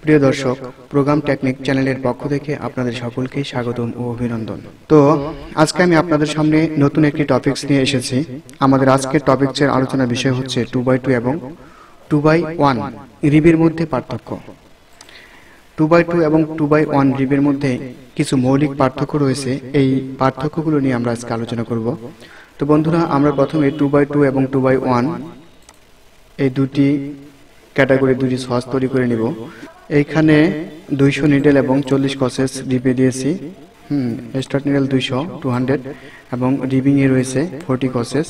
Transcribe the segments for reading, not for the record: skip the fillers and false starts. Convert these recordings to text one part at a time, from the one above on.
প্রিয় দর্শক, programme technique চ্যানেলের পক্ষ থেকে আপনাদের সকলকে স্বাগতম ও অভিনন্দন। তো আজকে আমি আপনাদের সামনে নতুন একটি টপিকস নিয়ে এসেছি। আমাদের আজকের টপিকসের আলোচনার বিষয় হচ্ছে 2x2 এবং 2x1 রিবের মধ্যে পার্থক্য। 2x2 এবং 2x1 রিবের মধ্যে কিছু মৌলিক পার্থক্য রয়েছে। এই পার্থক্যগুলো নিয়ে আমরা আজকে আলোচনা করব। তো বন্ধুরা, আমরা প্রথমে 2x2 এবং 2x1 এই দুটি ক্যাটাগরি দুটি সস তৈরি করে নিব। এইখানে 200 নিডেল এবং 40 কসেস রিবে দিয়েছি। স্টার্ট নিডেল 200 এবং রিবিং এ রয়েছে 40 কসেস।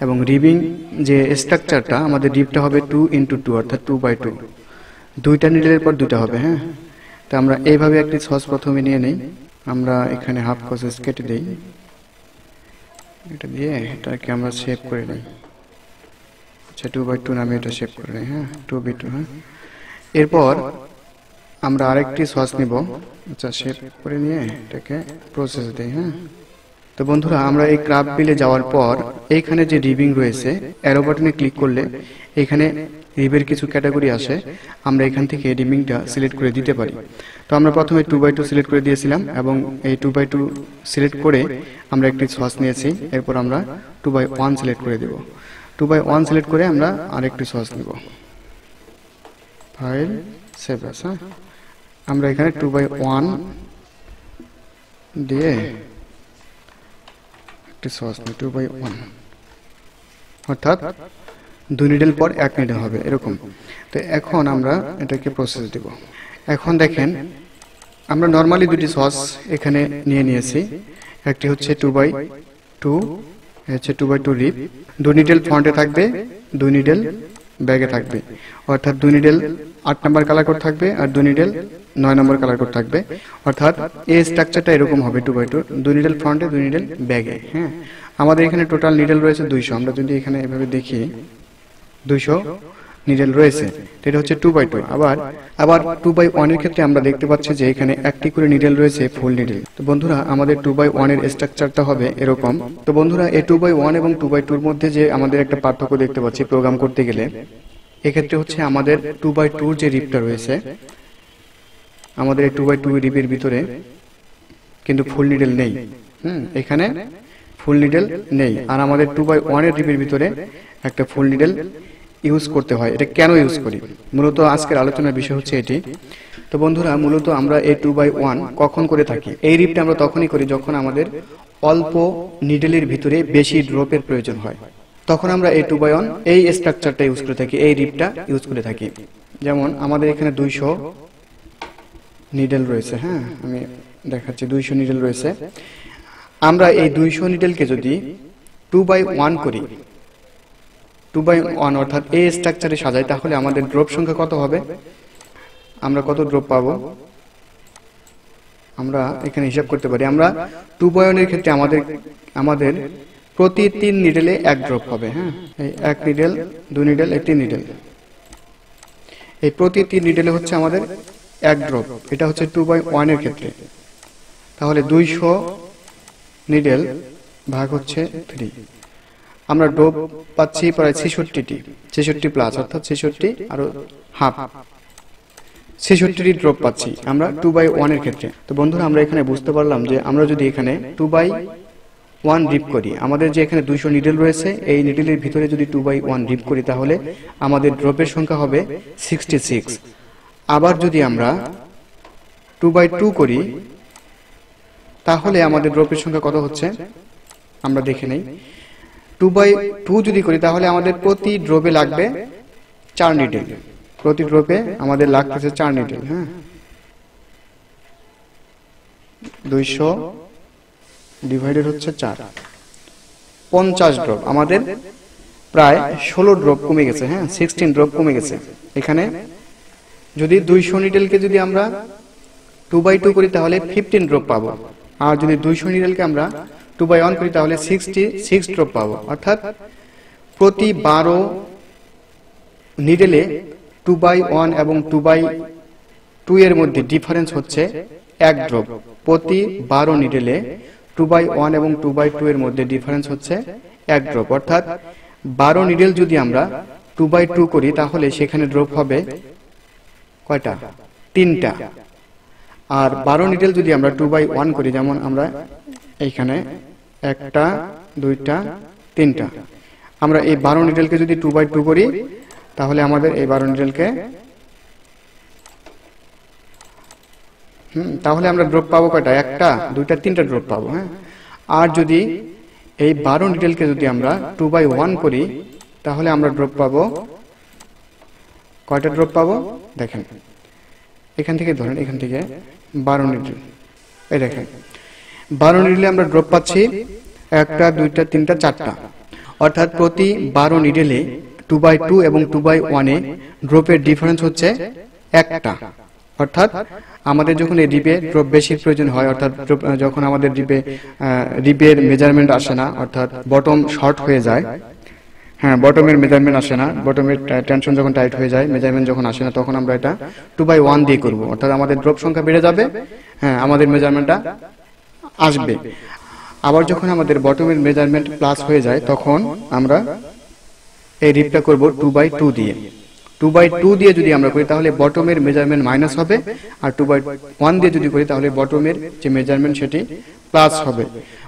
এবং রিবিং যে স্ট্রাকচারটা আমাদের রিবটা হবে 2x2 অর্থাৎ 2x2, দুইটা নিডেলের পর দুইটা হবে। তো আমরা এইভাবে একটি সস প্রথমে নিয়ে নেই। আমরা এখানে হাফ কসেস কেটে দেই, এটা দিয়ে এটাকে আমরা শেপ করে নিই। আচ্ছা, 2x2 নামে এটা শেপ করে নিই। 2x2। এরপর আমরা আরেকটি সস নিব। আচ্ছা, শেপ করে নিয়ে এটাকে প্রসেস দেই। তো বন্ধুরা, আমরা এই ক্রাফট বিলে যাওয়ার পর এইখানে যে রিবিং রয়েছে, অ্যারো বাটনে ক্লিক করলে এখানে রিবের কিছু ক্যাটাগরি আসে। আমরা এখান থেকে রিবিংটা সিলেক্ট করে দিতে পারি। তো আমরা প্রথমে 2x2 সিলেক্ট করে দিয়েছিলাম এবং এই 2x2 সিলেক্ট করে আমরা একটি সস নিয়েছি। এরপর আমরা 2x1 সিলেক্ট করে দেব। 2x1 সিলেক্ট করে আমরা আরেকটি সস নিব। ফাইল সেভ আস। আমরা এখানে 2x1 দিয়ে একটি সস নিই। 2x1 অর্থাৎ 2 নিডেল পর 1 নিডেল হবে এরকম। তো এখন আমরা এটাকে প্রসেস দেব। এখন দেখেন, আমরা নরমালি দুটি সস এখানে নিয়ে নিয়েছি। একটি হচ্ছে 2x2, হচ্ছে 2x2 রিব। 2 নিডেল ফ্রন্টে থাকবে, 2 নিডেল ব্যাগে থাকবে। অর্থাৎ 2 নিডেল 8 নম্বর কালার কোড থাকবে আর 2 নিডেল 9 নম্বর কালার কোড থাকবে। অর্থাৎ এই স্ট্রাকচারটা এরকম হবে 2x2, 2 নিডেল ফ্রন্টে, 2 নিডেল ব্যাগে। আমাদের এখানে টোটাল নিডেল রয়েছে 200। আমরা যদি এখানে এভাবে দেখি 200 নিডেল রয়েছে। এটা হচ্ছে 2x2। আবার 2x1 এর ক্ষেত্রে আমরা দেখতে পাচ্ছি যে এখানে একটি করে নিডেল রয়েছে ফুল নিডেল। তো বন্ধুরা, আমাদের 2x1 এর স্ট্রাকচারটা হবে এরকম। তো বন্ধুরা, এই 2x1 এবং 2x2 এর মধ্যে যে আমাদের একটা পার্থক্য দেখতে পাচ্ছি প্রোগ্রাম করতে গেলে, এক্ষেত্রে হচ্ছে আমাদের 2x2 যে রিবটা রয়েছে, আমাদের এই 2x2 রিবের ভিতরে কিন্তু ফুল নিডেল নেই। এখানে ফুল নিডেল নেই। আর আমাদের 2x1 এর রিবের ভিতরে একটা ফুল নিডেল ইউজ করতে হয়। এটা কেন ইউজ করি, মূলত আজকের আলোচনার বিষয় হচ্ছে এটি। তো বন্ধুরা, মূলত আমরা এই 2x1 কখন করে থাকি? এই রিবটা আমরা তখনই করি যখন আমাদের অল্প নিডেলের ভিতরে বেশি ড্রপের প্রয়োজন হয়। তখন আমরা এই 2x1 এই স্ট্রাকচারটা ইউজ করে থাকি, এই রিবটা ইউজ করে থাকি। যেমন আমাদের এখানে 200 নিডেল রয়েছে। আমি দেখাচ্ছি, 200 নিডেল রয়েছে। আমরা এই 200 নিডেলকে যদি 2x1 করি, 2x1 অর্থাৎ এই স্ট্রাকচারে সাজাই, তাহলে আমাদের ড্রপ সংখ্যা কত হবে? আমরা কত ড্রপ পাবো আমরা এখানে হিসাব করতে পারি। আমরা 2x1 এর ক্ষেত্রে আমাদের প্রতি 3 নিডেলে 1 ড্রপ হবে। এই 1 নিডেল, 2 নিডেল, 3 নিডেল, এই প্রতি 3 নিডেলে হচ্ছে আমাদের 1 ড্রপ। এটা হচ্ছে 2x1 এর ক্ষেত্রে। তাহলে 200 নিডেল ভাগ হচ্ছে 3, আমরা ড্রপ পাচ্ছি প্রায় 66টি, 66 প্লাস অর্থাৎ 66 আর হাফ, 66টি ড্রপ পাচ্ছি আমরা 2x1 এর ক্ষেত্রে। তো বন্ধুরা, আমরা এখানে বুঝতে পারলাম যে আমরা যদি এখানে 2x1 রিপ করি, আমাদের যে এখানে 200 নিডেল রয়েছে, এই নিডেলের ভিতরে যদি 2x1 রিপ করি, তাহলে আমাদের ড্রপের সংখ্যা হবে 66। আবার যদি আমরা 2x2 করি, তাহলে আমাদের ড্রপের সংখ্যা কত হচ্ছে আমরা দেখে নেই। 2x2 যদি করি, তাহলে আমাদের প্রতি ড্রপে লাগবে 4 নিডেল। প্রতি ড্রপে আমাদের লাগতেছে 4 নিডেল। 200 ডিভাইডেড হচ্ছে 4, 50 ড্রপ। আমাদের প্রায় 16 ড্রপ কমে গেছে। 16 ড্রপ কমে গেছে। এখানে যদি 200 নিডেলকে যদি আমরা 2x2 করি, তাহলে 15 ড্রপ পাবো। আর যদি 200 নিডেলকে আমরা 2x1 করি, তাহলে 66 ড্রপ পাবো। অর্থাৎ প্রতি 12 নিডেলে 2x1 এবং 2x2 এর মধ্যে ডিফারেন্স হচ্ছে 1 ড্রপ। প্রতি 12 নিডেলে 2x1 এবং 2x2 এর মধ্যে ডিফারেন্স হচ্ছে 1 ড্রপ। অর্থাৎ 12 নিডেল যদি আমরা 2/2 করি তাহলে সেখানে ড্রপ হবে কয়টা 3টা, আর 12 নিডেল যদি আমরা 2/1 করি, যেমন আমরা এইখানে 1টা 2টা 3টা, আমরা এই 12 নিডেলকে যদি 2/2 করি তাহলে আমাদের এই 12 নিডেলকে তাহলে আমরা ড্রপ পাবো কয়টা? 1টা 2টা 3টা ড্রপ পাবো। হ্যাঁ, আর যদি এই 12 নিডেলকে যদি আমরা 2/1 করি তাহলে আমরা ড্রপ পাবো কয়টা? ড্রপ পাবো দেখেন, এখান থেকে ধরেন, এখান থেকে 12 নিডেল, এই দেখেন 12 নিডেলে আমরা ড্রপ পাচ্ছি 1টা 2টা 3টা 4টা, অর্থাৎ প্রতি 12 নিডেলে 2/2 এবং 2/1 এ ড্রপের ডিফারেন্স হচ্ছে 1টা। অর্থাৎ আমাদের যখন এই রিপে ড্রপ বেশি প্রয়োজন হয়, অর্থাৎ যখন আমাদের রিপের মেজারমেন্ট আসে না, অর্থাৎ বটম শর্ট হয়ে যায়, হ্যাঁ বটমের মেজারমেন্ট আসে না, বটমের টেনশন যখন টাইট হয়ে যায়, মেজারমেন্ট যখন আসে না, তখন আমরা এটা 2/1 দিয়ে করব, অর্থাৎ আমাদের ড্রপ সংখ্যা বেড়ে যাবে, হ্যাঁ আমাদের মেজারমেন্টটা আসবে। আবার যখন আমাদের বটমের মেজারমেন্ট প্লাস হয়ে যায় তখন আমরা এই রিপটা করব 2/2 দিয়ে। 2/2 দিয়ে যদি আমরা করি তাহলে বটমের মেজারমেন্ট মাইনাস হবে, আর 2/1 দিয়ে যদি করি তাহলে বটমের যে মেজারমেন্ট সেটি প্লাস হবে।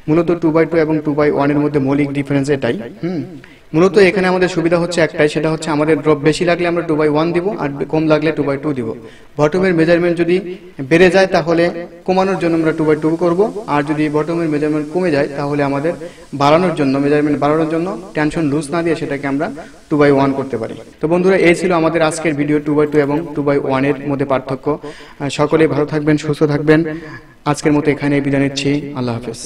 মূলত 2/2 এবং 2/1 এর মধ্যে মৌলিক ডিফারেন্স এটাই। মূলত এখানে আমাদের সুবিধা হচ্ছে একটাই, সেটা হচ্ছে আমাদের ড্রপ বেশি লাগলে আমরা 2/1 দিব, আর কম লাগলে 2/2 দিব। বটমের মেজারমেন্ট যদি বেড়ে যায় তাহলে কমানোর জন্য আমরা 2/2 করব, আর যদি বটমের মেজারমেন্ট কমে যায় তাহলে আমাদের বাড়ানোর জন্য, মেজারমেন্ট বাড়ানোর জন্য টেনশন লুজ না দিয়ে সেটাকে আমরা 2/1 করতে পারি। তো বন্ধুরা, এই ছিল আমাদের আজকের ভিডিও 2/2 এবং 2/1 এর মধ্যে পার্থক্য। সকলে ভালো থাকবেন, সুস্থ থাকবেন। আজকের মতো এখানে বিদায় নিচ্ছি। আল্লাহ হাফেজ।